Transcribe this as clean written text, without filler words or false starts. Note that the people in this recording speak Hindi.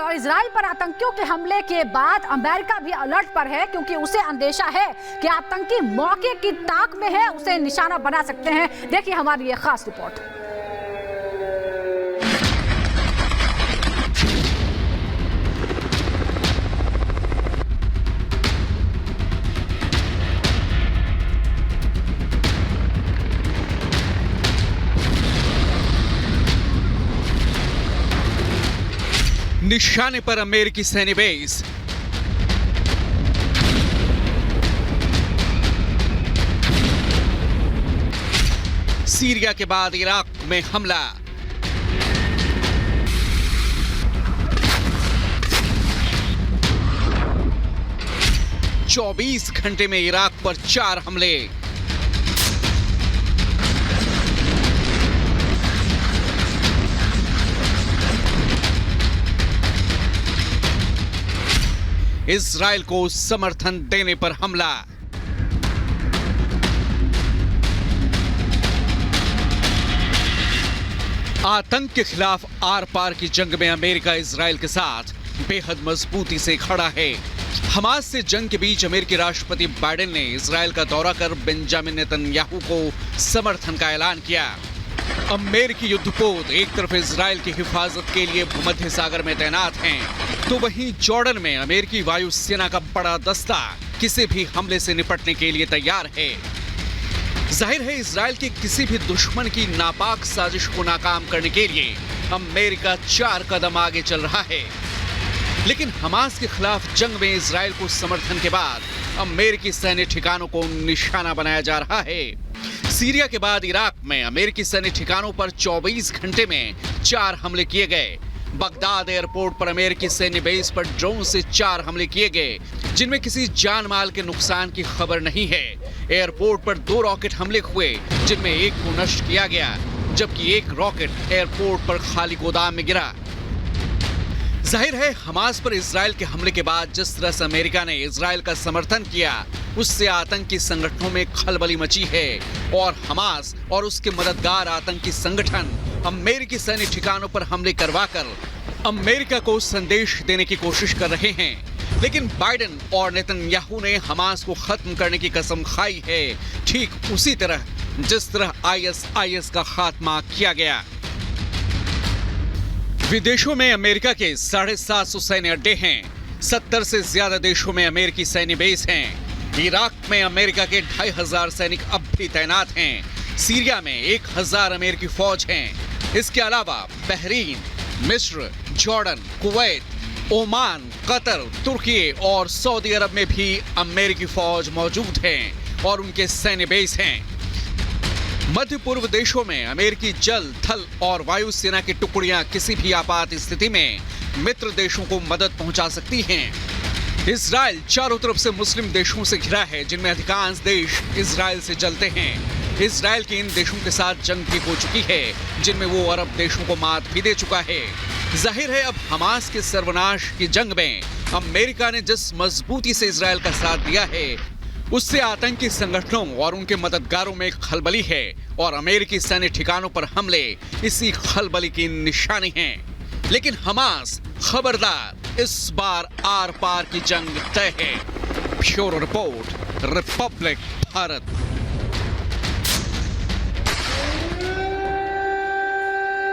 और इजराइल पर आतंकियों के हमले के बाद अमेरिका भी अलर्ट पर है, क्योंकि उसे अंदेशा है कि आतंकी मौके की ताक में है, उसे निशाना बना सकते हैं। देखिए हमारी ये खास रिपोर्ट। निशाने पर अमेरिकी सैन्य बेस। सीरिया के बाद इराक में हमला। चौबीस घंटे में इराक पर 4 हमले। इजराइल को समर्थन देने पर हमला। आतंक के खिलाफ आर पार की जंग में अमेरिका इजराइल के साथ बेहद मजबूती से खड़ा है। हमास से जंग के बीच अमेरिकी राष्ट्रपति बाइडेन ने इजराइल का दौरा कर बेंजामिन नेतन्याहू को समर्थन का ऐलान किया। अमेरिकी युद्धपोत एक तरफ इजराइल की हिफाजत के लिए भूमध्य सागर में तैनात हैं, तो वहीं जॉर्डन में अमेरिकी वायुसेना का बड़ा दस्ता किसी भी हमले से निपटने के लिए तैयार है। जाहिर है इजराइल के किसी भी दुश्मन की नापाक साजिश को नाकाम करने के लिए अमेरिका 4 कदम आगे चल रहा है। लेकिन हमास के खिलाफ जंग में इजराइल को समर्थन के बाद अमेरिकी सैन्य ठिकानों को निशाना बनाया जा रहा है। सीरिया के बाद इराक में अमेरिकी सैन्य ठिकानों पर 24 घंटे में 4 हमले किए गए। बगदाद एयरपोर्ट पर अमेरिकी सैन्य बेस पर ड्रोन से 4 हमले किए गए, जिनमें किसी जान माल के नुकसान की खबर नहीं है। एयरपोर्ट पर 2 रॉकेट हमले हुए, जिनमें एक को नष्ट किया गया, जबकि एक रॉकेट एयरपोर्ट पर खाली गोदाम में गिरा। जाहिर है हमास पर इजराइल के हमले के बाद जिस तरह से अमेरिका ने इजराइल का समर्थन किया, उससे आतंकी संगठनों में खलबली मची है और हमास और उसके मददगार आतंकी संगठन अमेरिकी सैन्य ठिकानों पर हमले करवाकर अमेरिका को संदेश देने की कोशिश कर रहे हैं। लेकिन बाइडेन और नेतन्याहू ने हमास को खत्म करने की कसम खाई है, ठीक उसी तरह जिस तरह ISIS का खात्मा किया गया। विदेशों में अमेरिका के 750 सैन्य अड्डे हैं। 70 से ज्यादा देशों में अमेरिकी सैन्य बेस हैं। इराक में अमेरिका के 2500 सैनिक अब भी तैनात हैं। सीरिया में 1000 अमेरिकी फौज हैं। इसके अलावा बहरीन, मिस्र, जॉर्डन, कुवैत, ओमान, कतर, तुर्की और सऊदी अरब में भी अमेरिकी फौज मौजूद हैं और उनके सैन्य बेस हैं। मध्य पूर्व देशों में अमेरिकी जल, थल और वायु सेना की टुकड़ियां किसी भी आपात स्थिति में मित्र देशों को मदद पहुंचा सकती हैं। इजराइल चारों तरफ से मुस्लिम देशों से घिरा है, जिनमें अधिकांश देश इजराइल से जलते हैं। इजराइल की इन देशों के साथ जंग भी हो चुकी है, जिनमें वो अरब देशों को मात भी दे चुका है। जाहिर है अब हमास के सर्वनाश की जंग में अमेरिका ने जिस मजबूती से इजराइल का साथ दिया है, उससे आतंकी संगठनों और उनके मददगारों में खलबली है और अमेरिकी सैन्य ठिकानों पर हमले इसी खलबली की निशानी हैं। लेकिन हमास खबरदार, इस बार आर पार की जंग तय है। Bureau report, Republic Bharat.